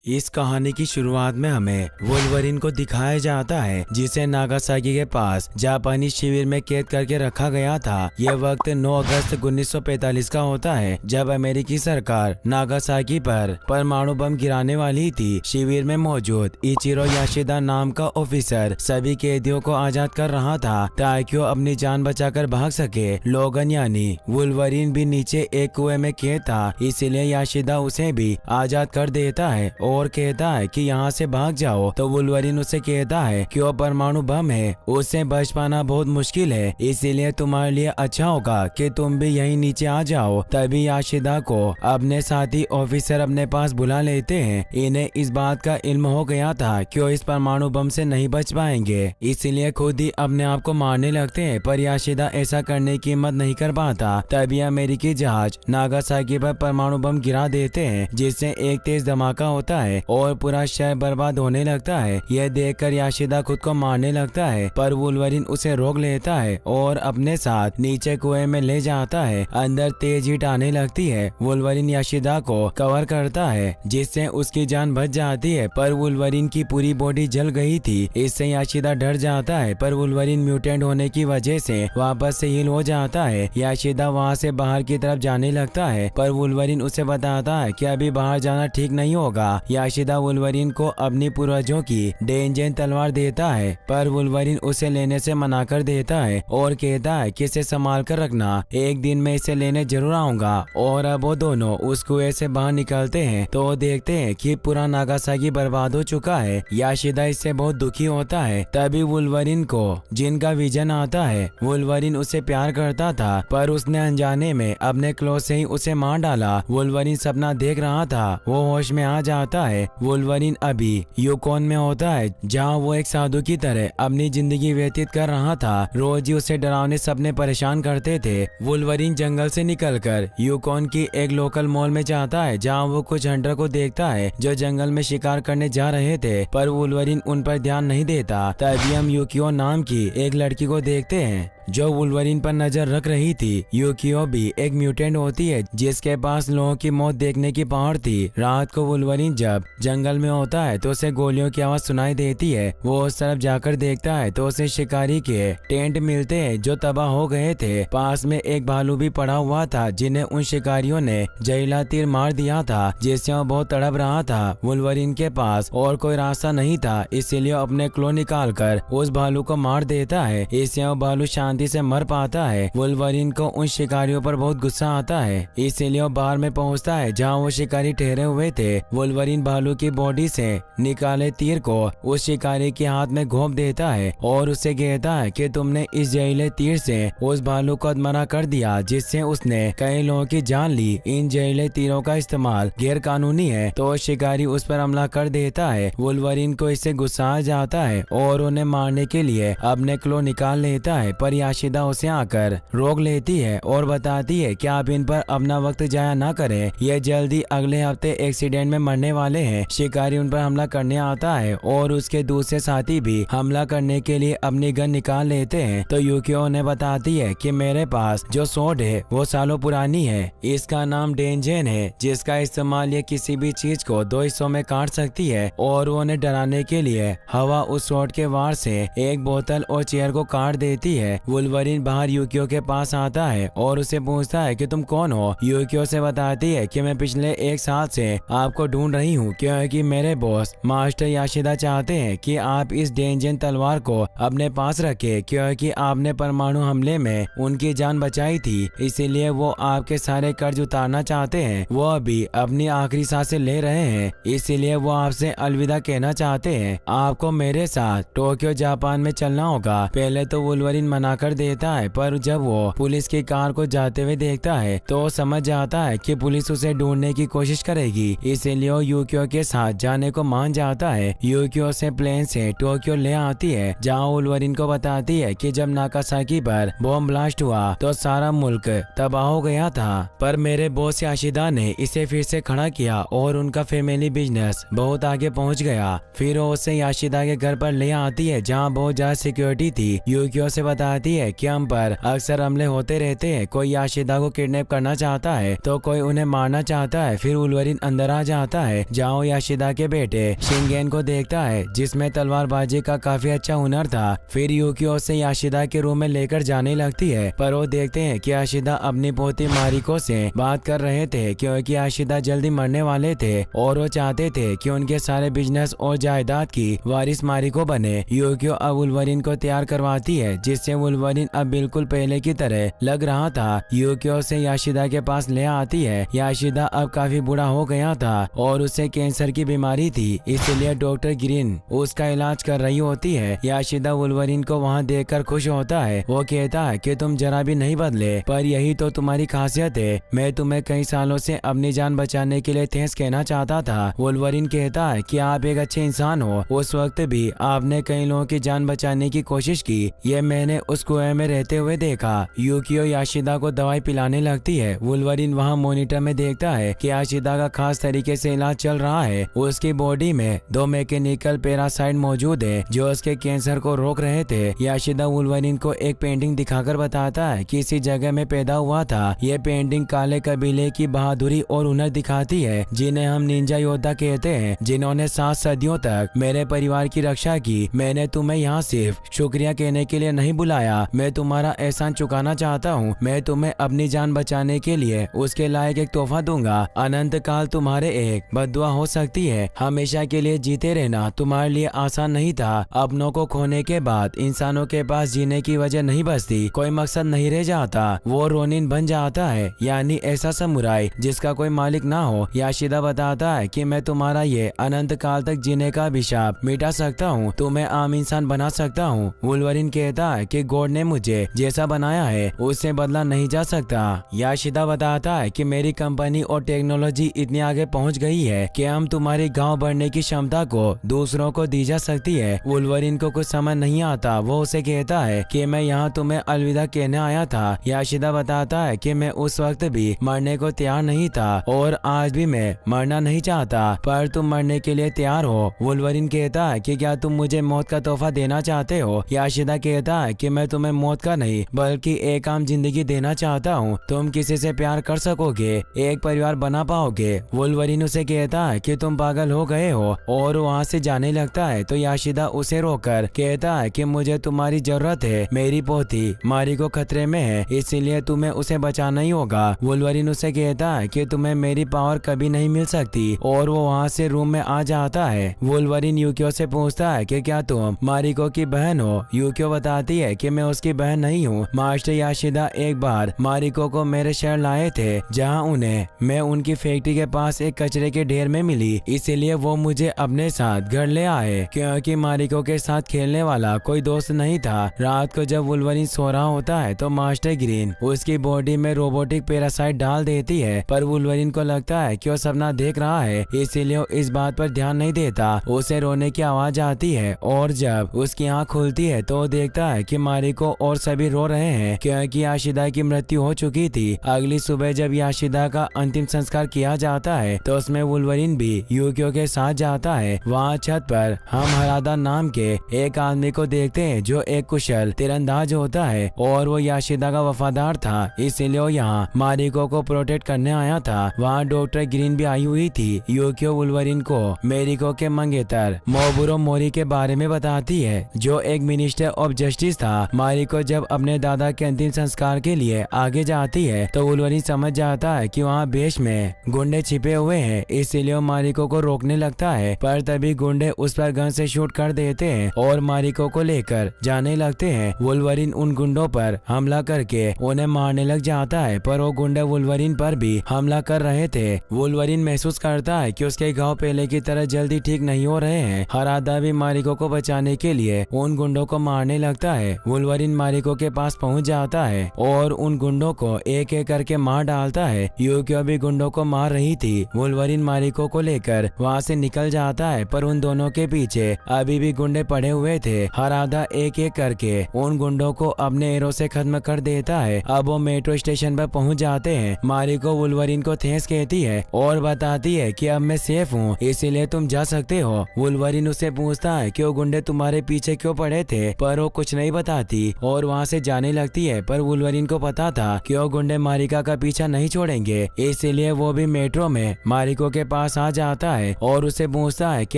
इस कहानी की शुरुआत में हमें वुल्वरीन को दिखाया जाता है जिसे नागासाकी के पास जापानी शिविर में कैद करके रखा गया था। यह वक्त 9 अगस्त 1945 का होता है जब अमेरिकी सरकार नागासाकी पर परमाणु बम गिराने वाली थी। शिविर में मौजूद इचिरो याशिदा नाम का ऑफिसर सभी कैदियों को आजाद कर रहा था ताकि वो अपनी जान बचाकर भाग सके। लोगन यानी वुल्वरीन भी नीचे एक कुएं में कैद था, इसीलिए याशिदा उसे भी आजाद कर देता है और कहता है कि यहाँ से भाग जाओ। तो वुल्वरीन उसे कहता है कि वो परमाणु बम है, उससे बच पाना बहुत मुश्किल है, इसीलिए तुम्हारे लिए अच्छा होगा कि तुम भी यहीं नीचे आ जाओ। तभी याशिदा को अपने साथी ऑफिसर अपने पास बुला लेते हैं। इन्हें इस बात का इल्म हो गया था कि वो इस परमाणु बम से नहीं बच पाएंगे, इसीलिए खुद ही अपने आप को मारने लगते हैं। पर याशिदा ऐसा करने की हिम्मत नहीं कर पाता। तभी अमेरिकी जहाज नागासाकी पर परमाणु बम गिरा देते हैं जिससे एक तेज धमाका होता है और पूरा शहर बर्बाद होने लगता है। यह देखकर याशिदा खुद को मारने लगता है, पर वुल्वरीन उसे रोक लेता है और अपने साथ नीचे कुएं में ले जाता है। अंदर तेज हीट आने लगती है। वुल्वरीन याशिदा को कवर करता है जिससे उसकी जान बच जाती है, पर वुल्वरीन की पूरी बॉडी जल गई थी। इससे याशिदा डर जाता है, पर वुल्वरीन म्यूटेंट होने की वजह से वापस से हील हो जाता है। याशिदा वहाँ से बाहर की तरफ जाने लगता है, पर वुल्वरीन उसे बताता है कि अभी बाहर जाना ठीक नहीं होगा। याशिदा वुल्वरीन को अपनी पूर्वजों की डेंजेन तलवार देता है, पर वुल्वरीन उसे लेने से मना कर देता है और कहता है कि इसे संभाल कर रखना, एक दिन मैं इसे लेने जरूर आऊंगा। और अब वो दोनों उस कुएं से बाहर निकलते हैं तो देखते हैं कि पूरा नागासाकी बर्बाद हो चुका है। याशिदा इससे बहुत दुखी होता है। तभी वुल्वरीन को जिनका विजन आता है। वुल्वरीन उसे प्यार करता था, पर उसने अनजाने में अपने क्लोज से ही उसे मार डाला। वुल्वरीन सपना देख रहा था, वो होश में आ जाता है। वुल्वरीन अभी यूकोन में होता है जहाँ वो एक साधु की तरह अपनी जिंदगी व्यतीत कर रहा था। रोज ही उसे डरावने सपने परेशान करते थे। वुल्वरीन जंगल से निकलकर यूकोन की एक लोकल मॉल में जाता है जहाँ वो कुछ हंटर को देखता है जो जंगल में शिकार करने जा रहे थे, पर वुल्वरीन उन पर ध्यान नहीं देता। तभी हम यूकियो नाम की एक लड़की को देखते हैं जो वुल्वरीन पर नजर रख रही थी। यूकियो भी एक म्यूटेंट होती है जिसके पास लोगों की मौत देखने की पावर थी। रात को वुल्वरीन जब जंगल में होता है तो उसे गोलियों की आवाज सुनाई देती है। वो उस तरफ जाकर देखता है तो उसे शिकारी के टेंट मिलते हैं जो तबाह हो गए थे। पास में एक भालू भी पड़ा हुआ था जिन्हें उन शिकारियों ने जहरीला तीर मार दिया था, जिससे वो बहुत तड़प रहा था। वुल्वरीन के पास और कोई रास्ता नहीं था, इसीलिए अपने क्लो निकाल कर उस भालू को मार देता है। इससे वो भालू शांति से मर पाता है। वुल्वरीन को उन शिकारियों पर बहुत गुस्सा आता है, इसीलिए वो बाहर में पहुंचता है जहां वो शिकारी ठहरे हुए थे। वुल्वरीन भालू की बॉडी से निकाले तीर को उस शिकारी के हाथ में घोंप देता है और उसे कहता है कि तुमने इस जहरीले तीर से उस भालू को अधमरा कर दिया जिससे उसने कई लोगों की जान ली। इन जहरीले तीरों का इस्तेमाल गैर कानूनी है। तो शिकारी उस पर हमला कर देता है। वुल्वरीन को इससे गुस्सा आ जाता है और उन्हें मारने के लिए अपने क्लो निकाल लेता है, पर याशिदा उसे आकर रोक लेती है और बताती है कि आप इन पर अपना वक्त जाया ना करें, ये जल्दी अगले हफ्ते एक्सीडेंट में मरने वाले हैं। शिकारी उन पर हमला करने आता है और उसके दूसरे साथी भी हमला करने के लिए अपनी गन निकाल लेते हैं। तो यूकियो ने बताती है कि मेरे पास जो सोड है वो सालों पुरानी है, इसका नाम डेंजेन है, जिसका इस्तेमाल ये किसी भी चीज को 2 हिस्सों में काट सकती है। और उन्हें डराने के लिए हवा उस सोड के वार से एक बोतल और चेयर को काट देती है। वुल्वरीन बाहर यूकियो के पास आता है और उसे पूछता है कि तुम कौन हो। यूकियो से बताती है कि मैं पिछले 1 साल से आपको ढूंढ रही हूँ क्योंकि मेरे बॉस मास्टर याशिदा चाहते हैं कि आप इस डेंजन तलवार को अपने पास रखें, क्योंकि आपने परमाणु हमले में उनकी जान बचाई थी, इसीलिए वो आपके सारे कर्ज उतारना चाहते हैं। वो अभी अपनी आखिरी सांसें ले रहे हैं, इसीलिए वो आपसे अलविदा कहना चाहते हैं। आपको मेरे साथ टोक्यो जापान में चलना होगा। पहले तो वुल्वरीन मना कर देता है, पर जब वो पुलिस की कार को जाते हुए देखता है तो वो समझ जाता है कि पुलिस उसे ढूंढने की कोशिश करेगी, इसीलिए वो यूकियो के साथ जाने को मान जाता है। यूकियो से प्लेन से टोक्यो ले आती है जहाँ वुल्वरीन को बताती है कि जब नागासाकी पर बॉम्ब ब्लास्ट हुआ तो सारा मुल्क तबाह हो गया था, पर मेरे बॉस याशिदा ने इसे फिर से खड़ा किया और उनका फैमिली बिजनेस बहुत आगे पहुँच गया। फिर वो उसे याशिदा के घर पर ले आती है जहाँ बहुत ज्यादा सिक्योरिटी थी। यूकियो से बताती बताती है कि हम पर अक्सर हमले होते रहते हैं। कोई याशिदा को किडनैप करना चाहता है तो कोई उन्हें मारना चाहता है। फिर वुल्वरीन अंदर आ जाता है जहाँ वो याशिदा के बेटे शिंगेन को देखता है जिसमें तलवारबाजी का काफी अच्छा हुनर था। फिर यूकियो से याशिदा के रूम में लेकर जाने लगती है, पर वो देखते हैं कि याशिदा अपनी पोती मारिको से बात कर रहे थे क्योंकि याशिदा जल्दी मरने वाले थे और वो चाहते थे कि उनके सारे बिजनेस और जायदाद की वारिस मारिको बने। यूकियो अब वुल्वरीन को तैयार करवाती है जिससे वुल्वरीन अब बिल्कुल पहले की तरह लग रहा था। यूकियो से याशिदा के पास ले आती है। याशिदा अब काफी बूढ़ा हो गया था और उसे कैंसर की बीमारी थी, इसलिए डॉक्टर ग्रीन उसका इलाज कर रही होती है। याशिदा वुल्वरीन को वहाँ देखकर खुश होता है। वो कहता है कि तुम जरा भी नहीं बदले, पर यही तो तुम्हारी खासियत है। मैं तुम्हें कई सालों से अपनी जान बचाने के लिए थैंक्स कहना चाहता था। वुल्वरीन कहता है कि आप एक अच्छे इंसान हो। उस वक्त भी आपने कई लोगों की जान बचाने की कोशिश की, ये मैंने उस कुएं में रहते हुए देखा। यूकियो याशिदा को दवाई पिलाने लगती है। वुल्वरीन वहाँ मॉनिटर में देखता है कि याशिदा का खास तरीके से इलाज चल रहा है। उसकी बॉडी में 2 मैकेनिकल पैरासाइट मौजूद है जो उसके कैंसर को रोक रहे थे। याशिदा वुल्वरीन को एक पेंटिंग दिखाकर बताता है कि इसी जगह में पैदा हुआ था। ये पेंटिंग काले कबीले की बहादुरी और हुनर दिखाती है जिन्हें हम निंजा योद्धा कहते हैं, जिन्होंने 7 सदियों तक मेरे परिवार की रक्षा की। मैंने तुम्हें यहाँ सिर्फ शुक्रिया कहने के लिए नहीं बुलाया, मैं तुम्हारा एहसान चुकाना चाहता हूँ। मैं तुम्हें अपनी जान बचाने के लिए उसके लायक एक तोहफा दूंगा। अनंत काल तुम्हारे एक बद्दुआ हो सकती है। हमेशा के लिए जीते रहना तुम्हारे लिए आसान नहीं था। अपनों को खोने के बाद इंसानों के पास जीने की वजह नहीं बचती, कोई मकसद नहीं रह जाता। वो रोनिन बन जाता है, यानी ऐसा समुराई जिसका कोई मालिक ना हो। याशिदा बताता है कि मैं तुम्हारा ये अनंत काल तक जीने का अभिशाप मिटा सकता हूँ, तुम्हें आम इंसान बना सकता हूँ। वुल्वरीन कहता है कि गॉड ने मुझे जैसा बनाया है उससे बदला नहीं जा सकता। याशिदा बताता है कि मेरी कंपनी और टेक्नोलॉजी इतनी आगे पहुँच गई है कि हम तुम्हारी गाँव बढ़ने की क्षमता को दूसरों को दी जा सकती है। वुल्वरीन को कुछ समझ नहीं आता। वो उसे कहता है कि मैं यहाँ तुम्हें अलविदा कहने आया था। याशिदा बताता है कि मैं उस वक्त भी मरने को तैयार नहीं था और आज भी मैं मरना नहीं चाहता, पर तुम मरने के लिए तैयार हो। वुल्वरीन कहता है कि क्या तुम मुझे मौत का तोहफा देना चाहते हो। याशिदा कहता है कि मैं तुम्हें मौत का नहीं बल्कि एक आम जिंदगी देना चाहता हूँ। तुम किसी से प्यार कर सकोगे, एक परिवार बना पाओगे। वुल्वरीन उसे कहता है कि तुम पागल हो गए हो और वहाँ से जाने लगता है तो याशिदा उसे रोककर कहता है कि मुझे तुम्हारी जरूरत है। मेरी पोती मारिको खतरे में है, इसीलिए तुम्हें उसे बचाना ही होगा। वुल्वरीन उसे कहता है कि तुम्हें मेरी पावर कभी नहीं मिल सकती और वो वहाँ से रूम में आ जाता है। वुल्वरीन यूकियो से पूछता है कि क्या तुम मारिको की बहन हो। यूकियो बताती है कि मैं उसकी बहन नहीं हूँ। मास्टर याशिदा एक बार मारिको को मेरे शहर लाए थे जहाँ उन्हें मैं उनकी फैक्ट्री के पास एक कचरे के ढेर में मिली, इसीलिए वो मुझे अपने साथ घर ले आए क्योंकि मारिको के साथ खेलने वाला कोई दोस्त नहीं था। रात को जब वुल्वरीन सो रहा होता है तो मास्टर ग्रीन उसकी बॉडी में रोबोटिक पैरासाइट डाल देती है, पर वुल्वरीन को लगता है कि वो सपना देख रहा है, इसीलिए वो इस बात पर ध्यान नहीं देता। उसे रोने की आवाज आती है और जब उसकी आंख खुलती है तो वो देखता है कि मारिको और सभी रो रहे हैं क्योंकि याशिदा की मृत्यु हो चुकी थी। अगली सुबह जब याशिदा का अंतिम संस्कार किया जाता है तो उसमें वुल्वरीन भी यूकियो के साथ जाता है। वहाँ छत पर हम हरादा नाम के एक आदमी को देखते हैं जो एक कुशल तीरंदाज होता है और वो याशिदा का वफादार था, इसीलिए वो यहाँ मारिको को प्रोटेक्ट करने आया था। वहाँ डॉक्टर ग्रीन भी आई हुई थी। यूकियो वुल्वरीन को मेरिको के मंगेतर मोबुरो मोरी के बारे में बताती है जो एक मिनिस्टर ऑफ जस्टिस था। मारिको जब अपने दादा के अंतिम संस्कार के लिए आगे जाती है तो वुल्वरीन समझ जाता है कि वहाँ बेश में गुंडे छिपे हुए हैं, इसीलिए मारिको को रोकने लगता है, पर तभी गुंडे उस पर गन से शूट कर देते हैं और मारिको को लेकर जाने लगते हैं। वुल्वरीन उन गुंडों पर हमला करके उन्हें मारने लग जाता है, पर वो गुंडे वुल्वरीन पर भी हमला कर रहे थे। वुल्वरीन महसूस करता है कि उसके घाव पहले की तरह जल्दी ठीक नहीं हो रहे हैं। हरादा भी मारिको को बचाने के लिए उन गुंडों को मारने लगता है। वुल्वरीन मारिको के पास पहुंच जाता है और उन गुंडों को एक एक करके मार डालता है। यूकियो भी गुंडों को मार रही थी। वुल्वरीन मारिको को लेकर वहाँ से निकल जाता है, पर उन दोनों के पीछे अभी भी गुंडे पड़े हुए थे। हरादा एक एक करके उन गुंडों को अपने एरो से खत्म कर देता है। अब वो मेट्रो स्टेशन पर पहुंच जाते हैं। मारिको वुल्वरीन को थैंक्स कहती है और बताती है कि अब मैं सेफ हूँ, इसीलिए तुम जा सकते हो। वुल्वरीन उससे पूछता है कि वो गुंडे तुम्हारे पीछे क्यों पड़े थे, पर वो कुछ नहीं बताती। थी और वहाँ से जाने लगती है। पर वुल्वरिन को पता था कि वो गुंडे मारिका का पीछा नहीं छोड़ेंगे, इसीलिए वो भी मेट्रो में मारिको के पास आ जाता है और उसे पूछता है कि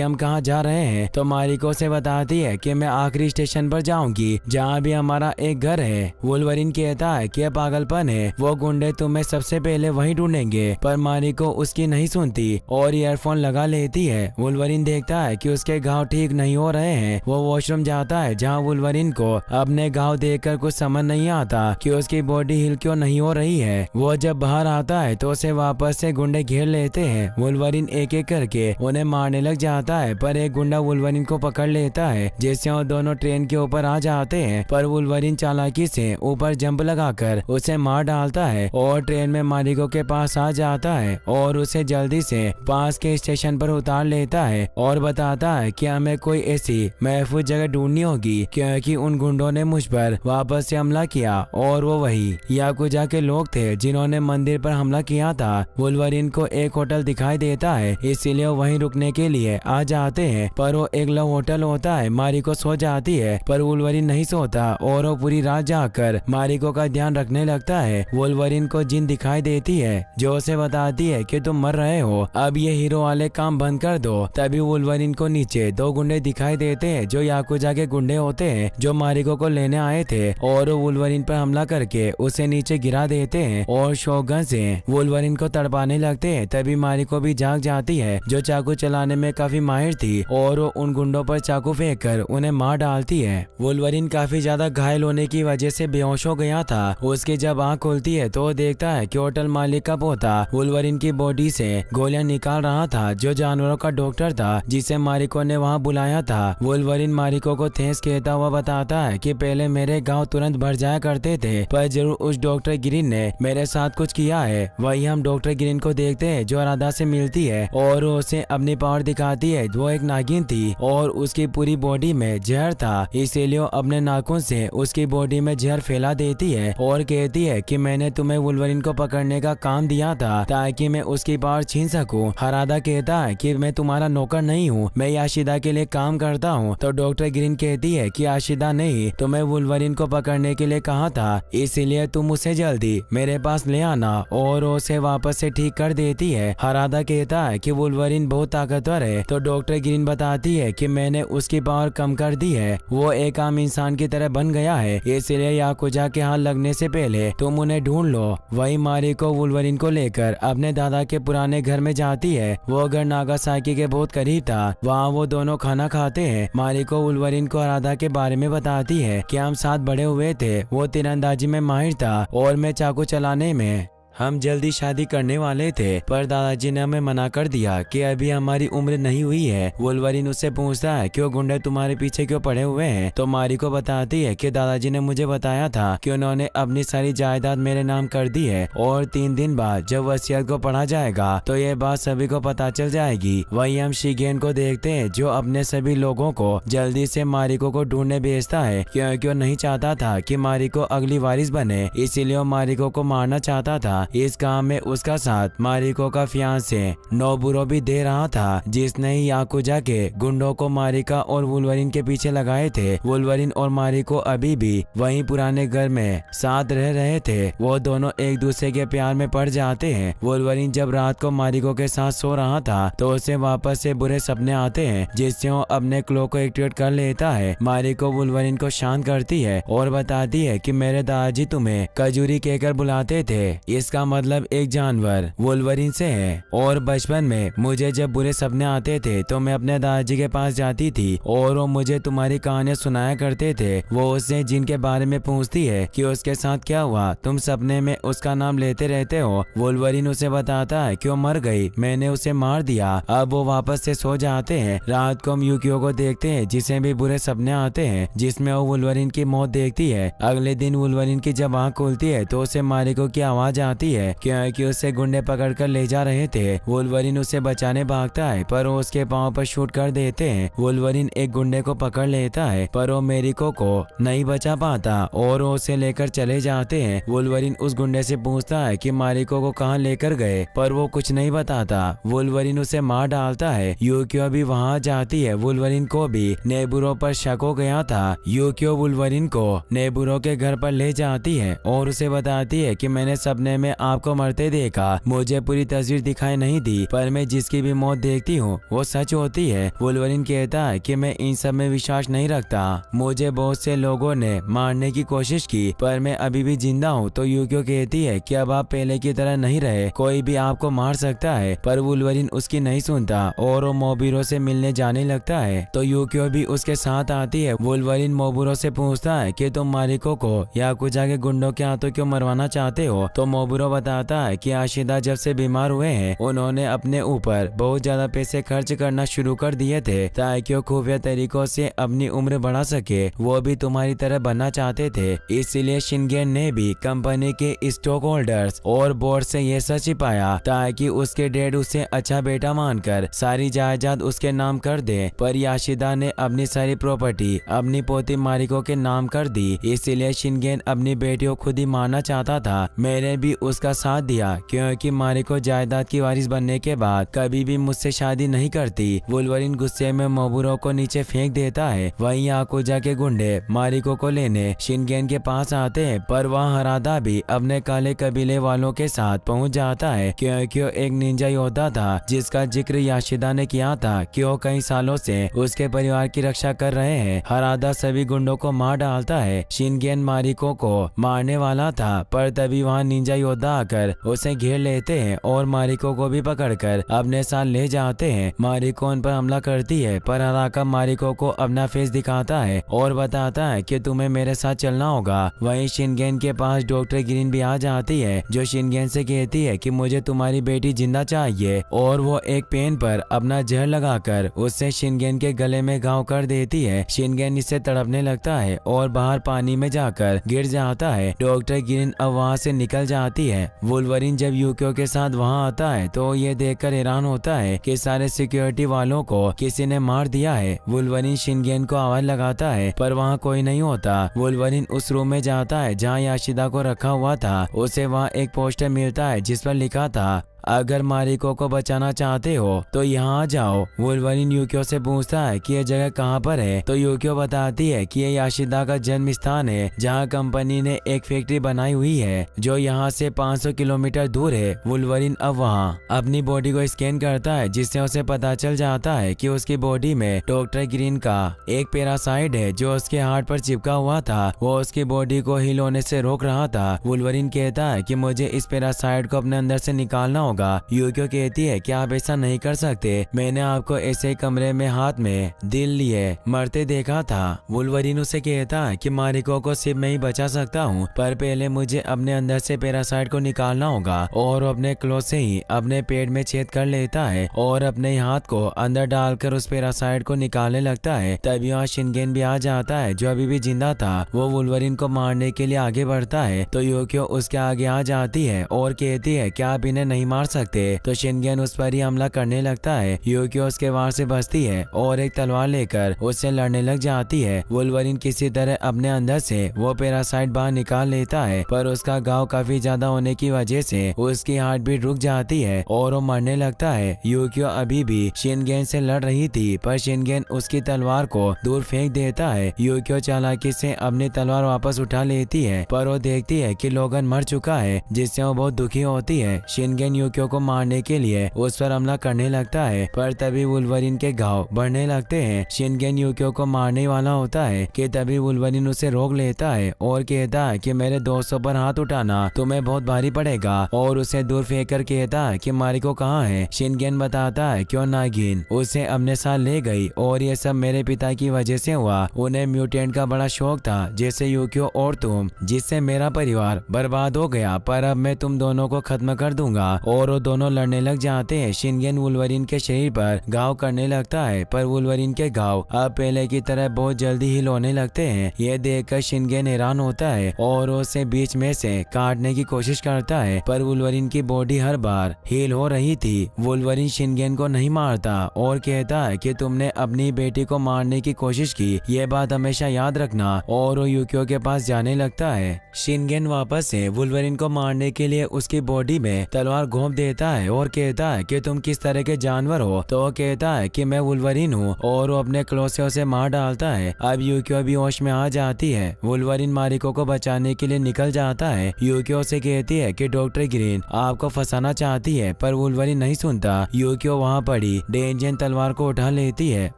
हम कहाँ जा रहे हैं। तो मारिको से बताती है कि मैं आखिरी स्टेशन पर जाऊंगी जहाँ भी हमारा एक घर है। वुल्वरिन कहता है कि पागलपन है, वो गुंडे तुम्हें सबसे पहले वहीं ढूंढेंगे। पर मारिको उसकी नहीं सुनती और ईयरफोन लगा लेती है। वुल्वरिन देखता है कि उसके घाव ठीक नहीं हो रहे हैं। वो वॉशरूम जाता है जहाँ वुल्वरिन को अपने घाव देखकर कुछ समझ नहीं आता कि उसकी बॉडी हिल क्यों नहीं हो रही है। वो जब बाहर आता है तो उसे वापस से गुंडे घेर लेते हैं। वुल्वरिन एक एक करके उन्हें मारने लग जाता है, पर एक गुंडा वुल्वरिन को पकड़ लेता है जिससे वो दोनों ट्रेन के ऊपर आ जाते हैं। पर वुल्वरिन चालाकी से ऊपर जंप लगाकर उसे मार डालता है और ट्रेन में मारिको के पास आ जाता है और उसे जल्दी से पास के स्टेशन पर उतार लेता है और बताता है कि हमें कोई ऐसी महफूज जगह ढूंढनी होगी क्योंकि उन गुंडों ने मुझ पर वापस से हमला किया और वो वही याकुजा के लोग थे जिन्होंने मंदिर पर हमला किया था। वुल्वरिन को एक होटल दिखाई देता है, इसीलिए वहीं रुकने के लिए आ जाते हैं। पर वो एक लव होटल होता है। मारिको सो जाती है पर वुल्वरिन नहीं सोता और वो पूरी रात जाकर मारिको का ध्यान रखने लगता है। वुल्वरिन को जिन दिखाई देती है जो उसे बताती है कि तुम मर रहे हो, अब ये हीरो वाले काम बंद कर दो। तभी वुल्वरिन को नीचे दो गुंडे दिखाई देते हैं जो याकुजा के गुंडे होते हैं जो मारिको को लेने आए थे और वुल्वरिन पर हमला करके उसे नीचे गिरा देते हैं और शॉटगन से वुल्वरिन को तड़पाने लगते हैं। तभी मारिको भी जाग जाती है जो चाकू चलाने में काफी माहिर थी और वो उन गुंडों पर चाकू फेंक कर उन्हें मार डालती है। वुल्वरिन काफी ज्यादा घायल होने की वजह से बेहोश हो गया था। उसकी जब आँख खुलती है तो वो देखता है कि होटल मालिक का पोता वुल्वरिन की बॉडी से गोलियां निकाल रहा था जो जानवरों का डॉक्टर था जिसे मारिको ने वहां बुलाया था। वुल्वरिन मारिको को थैंक्स कहता हुआ बताता है कि पहले मेरे गांव तुरंत भर जाया करते थे पर जरूर उस डॉक्टर ग्रीन ने मेरे साथ कुछ किया है। वही हम डॉक्टर ग्रीन को देखते हैं जो राधा से मिलती है और उसे अपनी पावर दिखाती है। वो एक नागिन थी और उसकी पूरी बॉडी में जहर था, इसीलिए अपने नाखून से उसकी बॉडी में जहर फैला देती है और कहती है कि मैंने तुम्हें वुल्वरिन को पकड़ने का काम दिया था ताकि मैं उसकी पावर छीन सकूं। हरादा कहता है कि मैं तुम्हारा नौकर नहीं हूँ, मैं याशिदा के लिए काम करता हूँ। तो डॉक्टर ग्रीन कहती है कि याशिदा नहीं, तुम्हें वुल्वरिन को पकड़ने के लिए कहा था, इसीलिए तुम उसे जल्दी मेरे पास ले आना और उसे वापस से ठीक कर देती है। हरादा कहता है कि वुल्वरिन बहुत ताकतवर है। तो डॉक्टर ग्रीन बताती है कि मैंने उसकी पावर कम कर दी है, वो एक आम इंसान की तरह बन गया है, इसलिए याकुजा के हाथ लगने से पहले तुम उन्हें ढूंढ लो। वही मारिको वुल्वरिन को लेकर अपने दादा के पुराने घर में जाती है। वो घर नागासाकी के बहुत करीब था। वहाँ वो दोनों खाना खाते हैं। मारिको वुल्वरिन को हरादा के बारे में बताती है कि हम साथ बड़े हुए थे, वो तीरंदाजी में माहिर था और मैं चाकू चलाने में। हम जल्दी शादी करने वाले थे पर दादाजी ने हमें मना कर दिया कि अभी हमारी उम्र नहीं हुई है। वुल्वरिन उससे पूछता है कि वो गुंडे तुम्हारे पीछे क्यों पड़े हुए हैं। तो मारिको बताती है कि दादाजी ने मुझे बताया था कि उन्होंने अपनी सारी जायदाद मेरे नाम कर दी है और 3 दिन बाद जब वसीयत को पढ़ा जाएगा तो ये बात सभी को पता चल जाएगी। वही हम शिगेन को देखते हैं जो अपने सभी लोगों को जल्दी से मारिको को ढूंढने भेजता है क्योंकि वो नहीं चाहता था कि मारिको अगली वारिस बने, इसीलिए वो मारिको को मारना चाहता था। इस काम में उसका साथ मारिको का फियांसे नोबुरो भी दे रहा था जिसने ही याकुजा के गुंडों को मारिका और वुल्वरिन के पीछे लगाए थे। वुल्वरिन और मारिको अभी भी वहीं पुराने घर में साथ रह रहे थे। वो दोनों एक दूसरे के प्यार में पड़ जाते हैं। वुल्वरिन जब रात को मारिको के साथ सो रहा था तो उसे वापस से बुरे सपने आते हैं जिससे वो अपने क्लो को एक्टिवेट कर लेता है। मारिको वुल्वरिन को शांत करती है और बताती है कि मेरे दादाजी तुम्हें कजूरी कहकर बुलाते थे, इसका मतलब एक जानवर वुल्वरिन से है। और बचपन में मुझे जब बुरे सपने आते थे तो मैं अपने दादाजी के पास जाती थी और वो मुझे तुम्हारी कहानियां सुनाया करते थे। वो उससे जिनके बारे में पूछती है कि उसके साथ क्या हुआ, तुम सपने में उसका नाम लेते रहते हो। वुल्वरिन उसे बताता है कि वो मर गई, मैंने उसे मार दिया। अब वो वापस से सो जाते हैं। रात को हम यूकियो को देखते हैं जिसे भी बुरे सपने आते हैं जिसमें वो वुल्वरिन की मौत देखती है। अगले दिन वुल्वरिन की जब आँख खुलती है तो उसे मारिको की आवाज आती जाती है क्योंकि उसे गुंडे पकड़कर ले जा रहे थे। वुल्वरिन उसे बचाने भागता है पर वो उसके पाँव पर शूट कर देते हैं। वुल्वरिन एक गुंडे को पकड़ लेता है पर वो मेरिको को नहीं बचा पाता और वो उसे लेकर चले जाते हैं। वुल्वरिन उस गुंडे से पूछता है कि मारिको को कहाँ लेकर गए पर वो कुछ नहीं बताता। वुल्वरिन उसे मार डालता है। यूकियो भी वहाँ जाती है। वुल्वरिन को भी नेबुरो पर शक हो गया था। यूकियो वुल्वरिन को नेबुरो के घर पर ले जाती है और उसे बताती है कि मैंने सपने में आपको मरते देखा। मुझे पूरी तस्वीर दिखाई नहीं दी पर मैं जिसकी भी मौत देखती हूँ वो सच होती है। वुल्वरिन कहता है कि मैं इन सब में विश्वास नहीं रखता। मुझे बहुत से लोगों ने मारने की कोशिश की पर मैं अभी भी जिंदा हूँ। तो यूकियो कहती है कि अब आप पहले की तरह नहीं रहे, कोई भी आपको मार सकता है। पर वुल्वरिन उसकी नहीं सुनता और वो मोबिरो से मिलने जाने लगता है। तो यूकियो भी उसके साथ आती है। वुल्वरिन मोबिरो से पूछता है कि तुम मारिको को याकुजा के गुंडों के हाथों क्यों मरवाना चाहते हो। तो मोबिरो बताता है कि आशिदा जब से बीमार हुए हैं उन्होंने अपने ऊपर बहुत ज्यादा पैसे खर्च करना शुरू कर दिए थे ताकि वो खुफिया तरीकों से अपनी उम्र बढ़ा सके। वो भी तुम्हारी तरह बनना चाहते थे, इसलिए शिनगेन ने भी कंपनी के स्टॉक होल्डर्स और बोर्ड से ये सच छिपाया ताकि उसके डैड उसे अच्छा बेटा मानकर सारी जायदाद उसके नाम कर दे। पर याशिदा ने अपनी सारी प्रॉपर्टी अपनी पोती मारिको के नाम कर दी, इसलिए शिनगेन अपनी बेटी को खुद ही मारना चाहता था। मैंने भी उसका साथ दिया क्योंकि मारिको जायदाद की वारिस बनने के बाद कभी भी मुझसे शादी नहीं करती। वुल्वरिन गुस्से में मोबुरो को नीचे फेंक देता है। वहीं याकुजा के गुंडे मारिको को लेने शिनगेन के पास आते हैं पर वहाँ हरादा भी अपने काले कबीले वालों के साथ पहुँच जाता है क्योंकि वो एक निंजा योद्धा था जिसका जिक्र याशिदा ने किया था कि वो कई सालों से उसके परिवार की रक्षा कर रहे हैं। हरादा सभी गुंडों को मार डालता है। शिनगेन मारिको को मारने वाला था पर तभी वहाँ निंजा योद्धा आकर उसे घेर लेते हैं और मारिको को भी पकड़कर अपने साथ ले जाते हैं। मारिको उन पर हमला करती है पर हराका मारिको को अपना फेस दिखाता है और बताता है कि तुम्हें मेरे साथ चलना होगा। वहीं शिनगेन के पास डॉक्टर ग्रीन भी आ जाती है जो शिनगेन से कहती है कि मुझे तुम्हारी बेटी जिंदा चाहिए और वो एक पेन पर अपना जहर लगाकर उससे शिनगेन के गले में घाव कर देती है। शिनगेन इससे तड़पने लगता है और बाहर पानी में जाकर गिर जाता है। डॉक्टर ग्रीन अब वहाँ से निकल जाती है। वुल्वरिन जब यूकियो के साथ वहाँ आता है तो ये देखकर हैरान होता है कि सारे सिक्योरिटी वालों को किसी ने मार दिया है। वुल्वरिन शिनगेन को आवाज लगाता है पर वहाँ कोई नहीं होता। वुल्वरिन उस रूम में जाता है जहाँ याशिदा को रखा हुआ था। उसे वहाँ एक पोस्टर मिलता है जिस पर लिखा था, अगर मारिको को बचाना चाहते हो तो यहाँ आ जाओ। वुल्वरिन यूकियो से पूछता है कि यह जगह कहाँ पर है तो यूकियो बताती है कि यह याशिदा का जन्म स्थान है जहाँ कंपनी ने एक फैक्ट्री बनाई हुई है जो यहाँ से 500 किलोमीटर दूर है। वुल्वरिन अब वहाँ अपनी बॉडी को स्कैन करता है जिससे उसे पता चल जाता है कि उसकी बॉडी में डॉक्टर ग्रीन का एक पैरासाइट है जो उसके हार्ट पर चिपका हुआ था। वो उसकी बॉडी को हील होने से रोक रहा था। वुल्वरिन कहता है कि मुझे इस पैरासाइट को अपने अंदर से निकालना होगा। यूकियो कहती है कि आप ऐसा नहीं कर सकते, मैंने आपको ऐसे ही कमरे में हाथ में दिल लिए मरते देखा था। वुल्वरिन उसे कहता है कि मारिको को सिर्फ मैं ही बचा सकता हूँ पर पहले मुझे अपने अंदर से पैरासाइट को निकालना होगा। और अपने क्लोथ से ही अपने पेट में छेद कर लेता है और अपने हाथ को अंदर डालकर उस पैरासाइट को निकालने लगता है। तभी वहाँ शिनगेन भी आ जाता है जो अभी भी जिंदा था। वो वुल्वरिन को मारने के लिए आगे बढ़ता है तो यूकियो उसके आगे आ जाती है और कहती है कि आप इन्हें नहीं मार सकते। तो शिनगेन उस पर ही हमला करने लगता है। यूकियो उसके वार से बचती है और एक तलवार लेकर उससे लड़ने लग जाती है। वुल्वरिन किसी तरह अपने अंदर से वो पैरासाइट बाहर निकाल लेता है पर उसका घाव काफी ज्यादा होने की वजह से उसकी हार्ट बीट रुक जाती है और वो मरने लगता है। यूकियो अभी भी शिनगेन से लड़ रही थी पर शिनगेन उसकी तलवार को दूर फेंक देता है। यूकियो चालाकी से अपनी तलवार वापस उठा लेती है पर वो देखती है कि लोगन मर चुका है जिससे वो बहुत दुखी होती है। शिनगेन यूकियो को मारने के लिए उस पर हमला करने लगता है पर तभी वुल्वरिन के घाव बढ़ने लगते हैं। शिनगेन यूकियो को मारने वाला होता है कि तभी वुल्वरिन उसे रोक लेता है और कहता है कि मेरे दोस्तों पर हाथ उठाना तुम्हें बहुत भारी पड़ेगा और उसे दूर फेंक कर कहता है कि मारिको कहाँ है। शिनगेन बताता है क्यों नागिन उसे अपने साथ ले गई और ये सब मेरे पिता की वजह से हुआ। उन्हें म्यूटेंट का बड़ा शौक था जैसे यूकियो और तुम, जिससे मेरा परिवार बर्बाद हो गया पर अब मैं तुम दोनों को खत्म कर दूंगा और वो दोनों लड़ने लग जाते हैं। शिनगेन वुल्वरिन के शरीर पर घाव करने लगता है, पर वुल्वरिन के घाव अब पहले की तरह बहुत जल्दी हील होने लगते हैं। ये देखकर शिनगेन हैरान होता है और उसे बीच में से काटने की कोशिश करता है, पर वुल्वरिन की बॉडी हर बार हील हो रही थी। वुल्वरिन शिनगेन को नहीं मारता और कहता है कि तुमने अपनी बेटी को मारने की कोशिश की, ये बात हमेशा याद रखना, और वो यूकियो के पास जाने लगता है। शिनगेन वापस से वुल्वरिन को मारने के लिए उसकी बॉडी में तलवार घोंप देता है और कहता है कि तुम किस तरह के जानवर हो। तो वो कहता है कि मैं वुल्वरिन हूँ, और वो अपने क्लो से उसे मार डालता है। अब यूकियो भी होश में आ जाती है। वुल्वरिन मारिको को बचाने के लिए निकल जाता है। यूकियो से कहती है कि डॉक्टर ग्रीन आपको फंसाना चाहती है, पर वुल्वरिन नहीं सुनता। यूकियो वहाँ पड़ी डेंजन तलवार को उठा लेती है।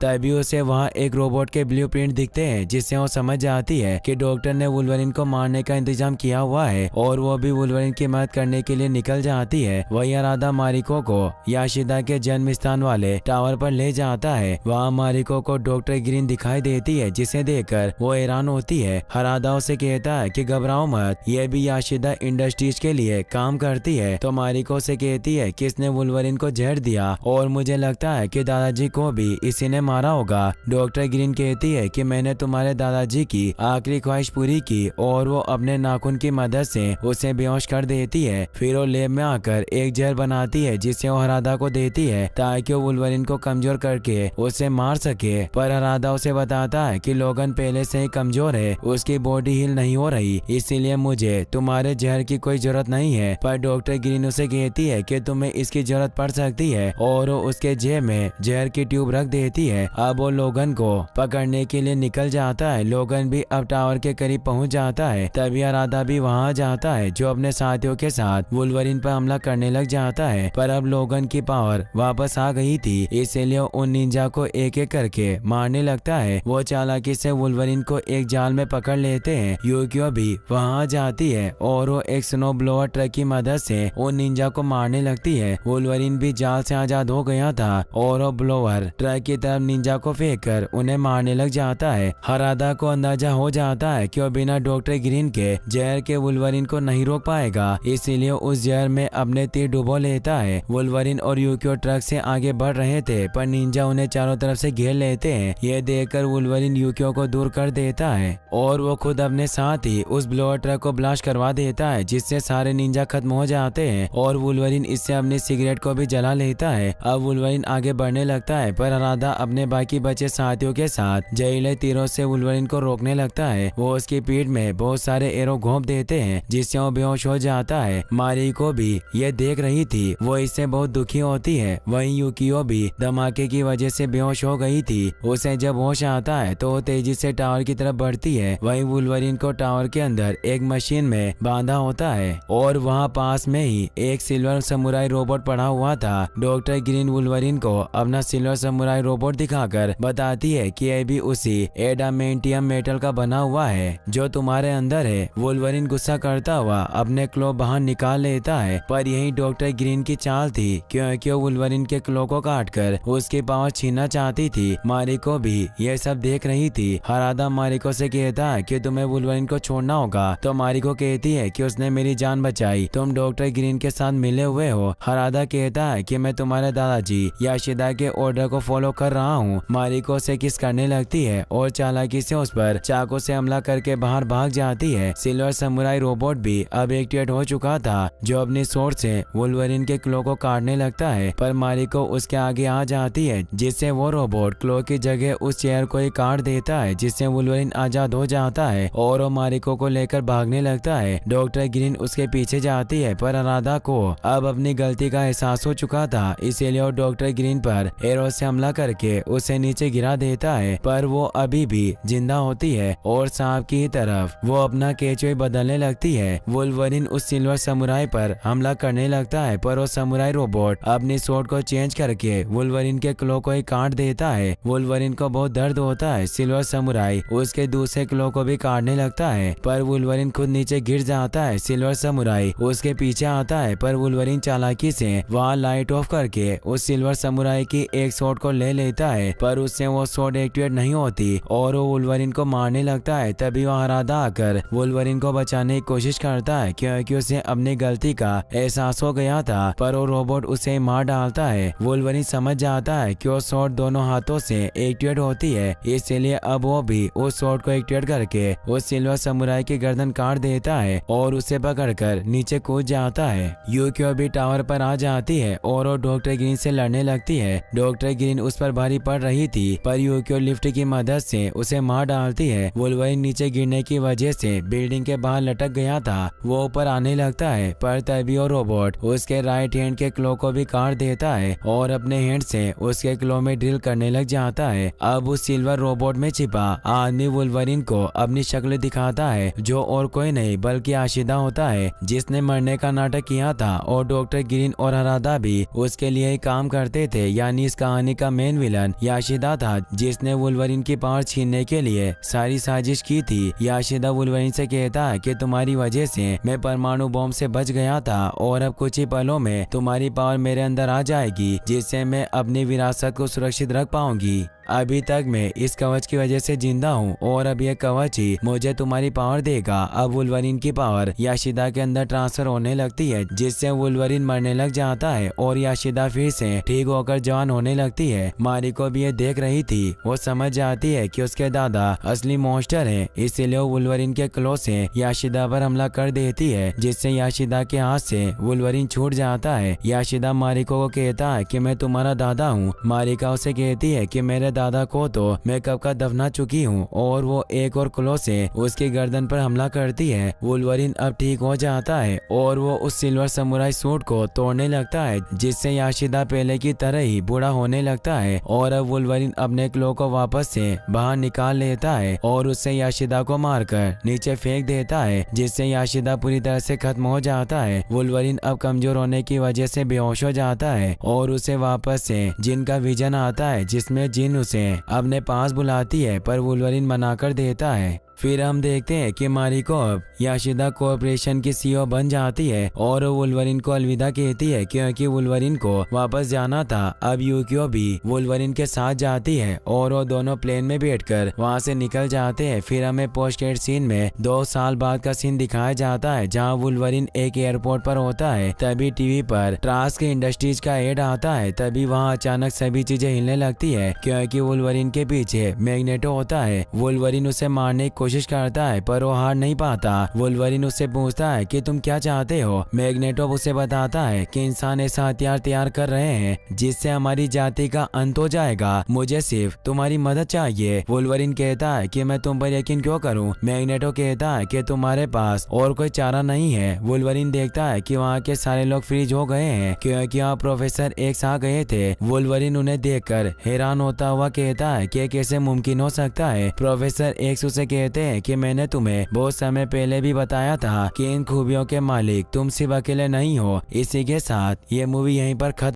तभी उसे वहाँ एक रोबोट के ब्लूप्रिंट दिखते हैं, जिससे वो समझ जाती है कि डॉक्टर ने वुल्वरिन को मारने का इंतजाम किया हुआ है, और वो भी वुल्वरिन की मदद करने के लिए निकल जाती है। वही अरादा मारिको को याशिदा के जन्म स्थान वाले टावर पर ले जाता है। वहाँ मारिको को डॉक्टर ग्रीन दिखाई देती है, जिसे देखकर वो हैरान होती है। हरादा उसे कहता है कि घबराओ मत, ये भी याशिदा इंडस्ट्रीज के लिए काम करती है। तो मारिको से कहती है कि इसने वुल्वरिन को जहर दिया, और मुझे लगता है कि दादाजी को भी इसी ने मारा होगा। डॉक्टर ग्रीन कहती है कि मैंने तुम्हारे दादाजी की आखिरी ख्वाहिश पूरी की, और वो अपने नाखून की मदद से उसे बेहोश कर देती है। फिर वो लैब में आकर एक जहर बनाती है, जिसे वो हरादा को देती है ताकि वो वुल्वरिन को कमजोर करके उसे मार सके। पर हरादा उसे बताता है कि लोगन पहले से ही कमजोर है, उसकी बॉडी हील नहीं हो रही, इसीलिए मुझे तुम्हारे जहर की कोई जरूरत नहीं है। पर डॉक्टर ग्रीन उसे कहती है कि तुम्हें इसकी जरूरत पड़ सकती है, और वो उसके जेब में जहर की ट्यूब रख देती है। अब वो लोगन को पकड़ने के लिए निकल जाता है। लोगन भी अब टावर के करीब पहुंच जाता है। तभी हरादा भी वहां जाता है, जो अपने साथियों के साथ वुल्वरिन पर हमला करने लग जाता है। पर अब लोगन की पावर वापस आ गई थी, इसलिए उन निंजा को एक एक करके मारने लगता है। वो चालाकी से वुल्वरिन को एक जाल में पकड़ लेते हैं। यूकियो भी वहां जाती है, और वो एक स्नो ब्लोअर ट्रक की मदद से उन निंजा को मारने लगती है। वुल्वरिन भी जाल से आजाद हो गया था, और वो ब्लोअर ट्रक की तरफ निंजा को फेंक कर उन्हें मारने लग जाता है। हरादा को अंदाजा हो जाता है कि वो बिना डॉक्टर ग्रीन के जहर के वुल्वरिन को नहीं रोक पाएगा, इसीलिए उस जहर में अपने तीर डुबो लेता है। वुल्वरिन और यूकियो ट्रक से आगे बढ़ रहे थे, पर निंजा उन्हें चारों तरफ से घेर लेते हैं। ये देखकर वुल्वरिन यूकियो को दूर कर देता है, और वो खुद अपने साथ ही उस ब्लोअर ट्रक को ब्लास्ट करवा देता है, जिससे सारे निंजा खत्म हो जाते हैं। और वुल्वरिन इससे अपनी सिगरेट को भी जला लेता है। अब वुल्वरिन आगे बढ़ने लगता है, पर हरादा अपने बाकी बचे साथियों के साथ जहरीले तीरों से वुल्वरिन को रोकने लगता है। वो उसकी पीठ में बहुत सारे एरो घोंप देते हैं, जिससे वो बेहोश हो जाता है। मारिको भी ये देख रही थी, वो इससे बहुत दुखी होती है। वहीं यूकियो भी धमाके की वजह से बेहोश हो गई थी। उसे जब होश आता है तो वो तेजी से टावर की तरफ बढ़ती है। वहीं वुल्वरिन को टावर के अंदर एक मशीन में बांधा होता है, और वहाँ पास में ही एक सिल्वर समुराई रोबोट पड़ा हुआ था। डॉक्टर ग्रीन वुल्वरिन को अपना सिल्वर समुराई रोबोट दिखाकर बताती है कि ये भी उसी एडामेंटियम मेटल का बना हुआ है जो तुम्हारे अंदर है। वुल्वरिन गुस्सा करता हुआ अपने क्लो बाहर निकाल लेता है, पर यही डॉक्टर ग्रीन की चाल थी, क्योंकि वो वुल्वरिन के क्लो को काटकर उसकी पावर छीनना चाहती थी। मारिको भी ये सब देख रही थी। हरादा मारिको से कहता है कि तुम्हें वुल्वरिन को छोड़ना होगा, तो मारिको कहती है कि उसने मेरी जान बचाई, तुम डॉक्टर ग्रीन के साथ मिले हुए हो। हरादा कहता है कि मैं तुम्हारे दादाजी याशिदा के ऑर्डर को फॉलो कर रहा हूँ। मारिको से किस करने लगती है, और चालाकी से उस पर चाकू से हमला करके बाहर भाग जाती है। सिल्वर समुराई रोबोट भी अब एक्टिवेट हो चुका था, जो अपनी सोर्ड से वुल्वरिन के क्लो को काटने लगता है, पर मारिको उसके आगे आ जाती है, जिससे वो रोबोट क्लो की जगह उस चेयर को ही काट देता है, जिससे वुल्वरिन आजाद हो जाता है, और वो मारिको को लेकर भागने लगता है। डॉक्टर ग्रीन उसके पीछे जाती है, पर हरादा को अब अपनी गलती का एहसास हो चुका था, इसीलिए वो डॉक्टर ग्रीन पर एरो से हमला करके उसे नीचे गिरा देता है। पर वो अभी भी जिंदा होती है, और सांप की तरफ वो अपना केचुए बदलने लगती है। वुल्वरिन उस सिल्वर समुराई पर हमला करने लगता है, पर वो समुराई रोबोट अपनी सोर्ड को चेंज करके वुल्वरिन के क्लो को ही काट देता है। वुल्वरिन को बहुत दर्द होता है। सिल्वर समुराई उसके दूसरे क्लो को भी काटने लगता है, पर वुल्वरिन खुद नीचे गिर जाता है। सिल्वर समुराई उसके पीछे आता है, पर वुल्वरिन चालाकी से वहाँ लाइट ऑफ करके उस सिल्वर समुराई की एक शॉट को ले लेता है, पर उससे वो शॉट एक्टिवेट नहीं होती, और वो वुल्वरिन को मारने लगता है। तभी वो हरादा आकर वुल्वरिन को बचाने की कोशिश करता है, क्योंकि उसे अपनी गलती का एहसास हो को गया था, पर वो रोबोट उसे मार डालता है। वुल्वरीन समझ जाता है कि वो स्वॉर्ड दोनों हाथों से एक्टिवेट होती है, इसलिए अब वो भी उस स्वॉर्ड को एक्टिवेट करके उस सिल्वर समुराई की गर्दन काट देता है और उसे पकड़कर नीचे कूद जाता है। यूकियो भी टावर पर आ जाती है और वो डॉक्टर ग्रीन से लड़ने लगती है। डॉक्टर ग्रीन उस पर भारी पड़ रही थी, पर यूकियो लिफ्ट की मदद से उसे मार डालती है। वुल्वरीन नीचे गिरने की वजह से बिल्डिंग के बाहर लटक गया था, वो ऊपर आने लगता है, पर तभी वो रोबोट उसके राइट हैंड के क्लो को भी काट देता है और अपने हैंड से उसके क्लो में ड्रिल करने लग जाता है। अब उस सिल्वर रोबोट में छिपा आदमी वुल्वरीन को अपनी शक्ल दिखाता है, जो और कोई नहीं बल्कि याशिदा होता है, जिसने मरने का नाटक किया था। और डॉक्टर ग्रीन और हरादा भी उसके लिए ही काम करते थे, यानी इस कहानी का मेन विलन याशिदा था, जिसने वुल्वरीन की पावर छीनने के लिए सारी साजिश की थी। याशिदा वुल्वरीन से कहता है कि तुम्हारी वजह से मैं परमाणु बॉम्ब से बच गया था और अब कुछ ही पलों में तुम्हारी पावर मेरे अंदर आ जाएगी, जिससे मैं अपनी विरासत को सुरक्षित रख पाऊंगी। अभी तक मैं इस कवच की वजह से जिंदा हूँ और अब यह कवच ही मुझे तुम्हारी पावर देगा। अब वुल्वरीन की पावर याशिदा के अंदर ट्रांसफर होने लगती है, जिससे वुल्वरीन मरने लग जाता है और याशिदा फिर से ठीक होकर जवान होने लगती है। मारिको भी ये देख रही थी, वो समझ जाती है कि उसके दादा असली मॉन्स्टर है, इसीलिए वो वुल्वरीन के क्लो से याशिदा पर हमला कर देती है, जिससे याशिदा के हाथ से वुल्वरीन छूट जाता है। याशिदा मारिको को कहता है कि मैं तुम्हारा दादा हूँ। मारिका उसे कहती है कि मेरे दादा को तो मैं कब का दफना चुकी हूँ, और वो एक और क्लो से उसकी गर्दन पर हमला करती है। वुल्वरीन अब ठीक हो जाता है और वो उस सिल्वर समुराई सूट को तोड़ने लगता है, जिससे याशिदा पहले की तरह ही बूढ़ा होने लगता है। और अब वुल्वरीन अपने क्लो को वापस से बाहर निकाल लेता है और उससे याशिदा को मारकर नीचे फेंक देता है, जिससे याशिदा पूरी तरह से खत्म हो जाता है। वुल्वरीन अब कमजोर होने की वजह से बेहोश हो जाता है और उसे वापस से जिन का विजन आता है, जिसमें जिन उसे अपने पास बुलाती है, पर वुल्वरीन मना कर देता है। फिर हम देखते हैं कि मारिको अब याशिदा कॉर्पोरेशन की सीईओ बन जाती है और वुल्वरीन को अलविदा कहती है, क्योंकि वुल्वरीन को वापस जाना था। अब यूकियो भी वुल्वरीन के साथ जाती है और वो दोनों प्लेन में बैठकर वहां से निकल जाते हैं। फिर हमें पोस्ट क्रेडिट सीन में 2 साल बाद का सीन दिखाया जाता है, जहाँ वुल्वरीन एक एयरपोर्ट पर होता है। तभी टीवी पर ट्रास्क इंडस्ट्रीज का एड आता है। तभी वहाँ अचानक सभी चीजें हिलने लगती है, क्योंकि वुल्वरीन के पीछे मैग्नेटो होता है। वुल्वरीन उसे मारने की कोशिश करता है, पर वो हार नहीं पाता। वुल्वरीन उससे पूछता है कि तुम क्या चाहते हो। मैग्नेटो उसे बताता है कि इंसान ऐसा हथियार तैयार कर रहे हैं जिससे हमारी जाति का अंत हो जाएगा, मुझे सिर्फ तुम्हारी मदद चाहिए। वुल्वरीन कहता है कि मैं तुम पर यकीन क्यों करूं। मैग्नेटो कहता है कि तुम्हारे पास और कोई चारा नहीं है। वुल्वरीन देखता है कि वहाँ के सारे लोग फ्रीज हो गए हैं, क्योंकि वहाँ प्रोफेसर एक्स आ गए थे। वुल्वरीन उन्हें देखकर हैरान होता हुआ कहता है कि कैसे मुमकिन हो सकता है। प्रोफेसर एक्स उसे कहते हैं कि मैंने तुम्हें बहुत समय पहले भी बताया था कि इन खूबियों के मालिक तुम सिर्फ अकेले नहीं हो। इसी के साथ ये मूवी यहीं पर खत्म